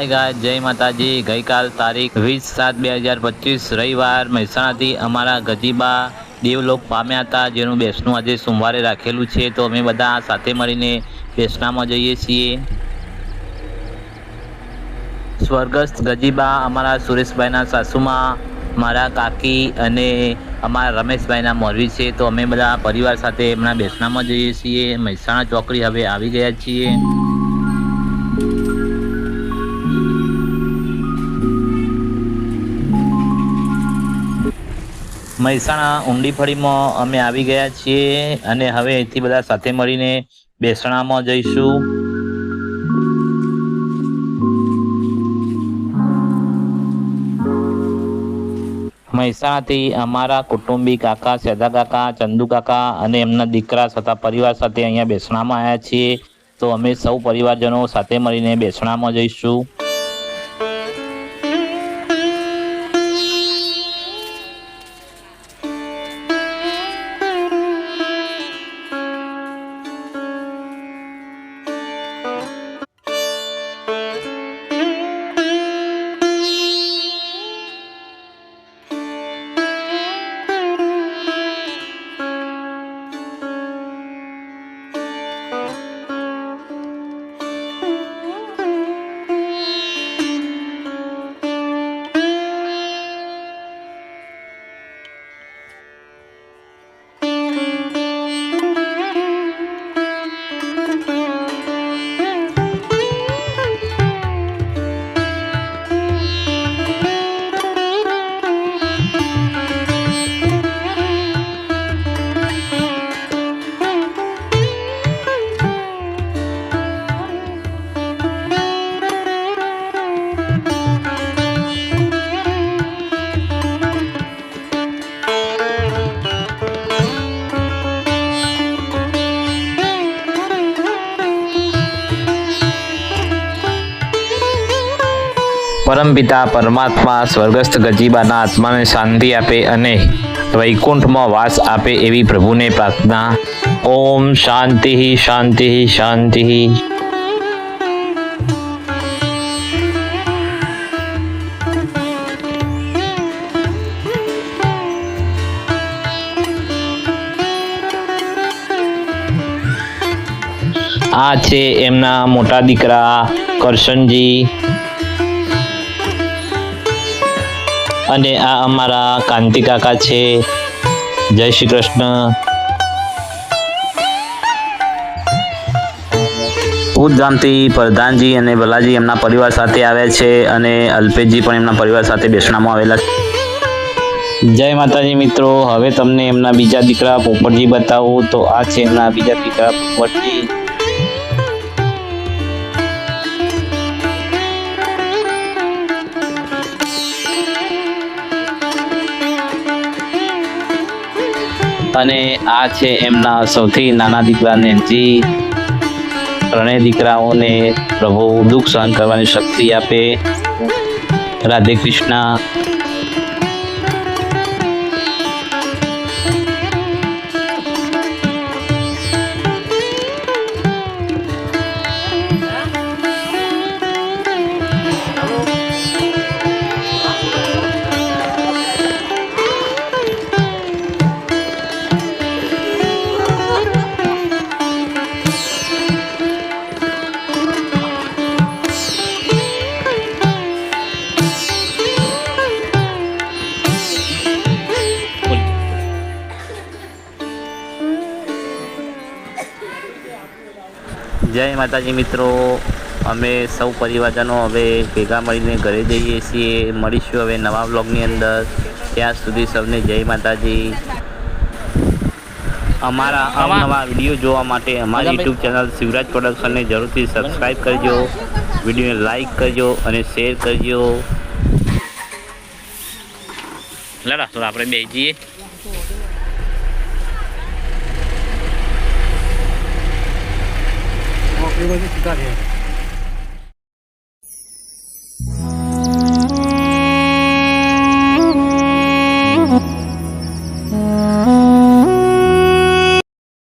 हाय गाय जय माताजी। गई काल तारीख 20/7/2025 रविवार મહેસાણાથી અમારા ગજીબા દેવલોક પામ્યા હતા, જેનું બેસણું આજે સોમવારે રાખેલું છે। તો અમે બધા સાથે મળીને બેસણામાં જઈએ છીએ। સ્વર્ગસ્થ ગજીબા અમારા સુરેશભાઈના સાસુમાં, મારા કાકી અને અમારા રમેશભાઈના મોરવી છે। તો અમે બધા પરિવાર સાથે એમના બેસણામાં જઈએ છીએ। મહેસાણા ચોકડી હવે આવી ગયા છીએ। મહેસાણા ઊંડી ફળીમાં અમે આવી ગયા છીએ અને હવે અહીંથી બધા સાથે મળીને બેસણામાં જઈશું। મહેસાણાથી અમારા કુટુંબી કાકા, સેદા કાકા, ચંદુ કાકા અને એમના દીકરા તથા પરિવાર સાથે અહીંયા બેસણામાં આવ્યા છીએ। તો અમે સૌ પરિવારજનો સાથે મળીને બેસણામાં જઈશું। પરમપિતા પરમાત્મા સ્વર્ગસ્થ ગજીબાના આત્માને શાંતિ આપે અને વૈકુંઠમાં વાસ આપે એવી પ્રભુને પ્રાર્થના। ઓમ શાંતિ શાંતિ શાંતિ। આ છે એમના મોટા દીકરા કરશનજી અને આ અમારા કાંતિ કાકા છે। જય શ્રી કૃષ્ણ। ઉદગામથી પ્રધાનજી અને ભલાજી એમના પરિવાર સાથે આવ્યા છે અને અલ્પેશજી પણ એમના પરિવાર સાથે બેસણામાં આવેલા છે। જય માતાજી મિત્રો, હવે તમને એમના બીજા દીકરા પોપટજી બતાવું। તો આ છે એમના બીજા દીકરા પોપટજી। અને આ છે એમના સૌથી નાના દીકરા નેનજી। ત્રણેય દીકરાઓને પ્રભુ દુઃખ સહન કરવાની શક્તિ આપે। રાધે કૃષ્ણ। જય માતાજી મિત્રો, અમે સૌ પરિવારજનો હવે ભેગા મળીને ઘરે જઈએ છીએ। મળીશું હવે નવા વ્લોગની અંદર। ત્યાં સુધી સૌને જય માતાજી। અમારા અવનવા વિડીયો જોવા માટે અમારી યુટ્યુબ ચેનલ શિવરાજ પ્રોડક્શનને જરૂરથી સબસ્ક્રાઈબ કરજો, વિડીયોને લાઈક કરજો અને શેર કરજો। લડા તો આપણે બે જઈએ। નોકરી બધી ચૂકા છે।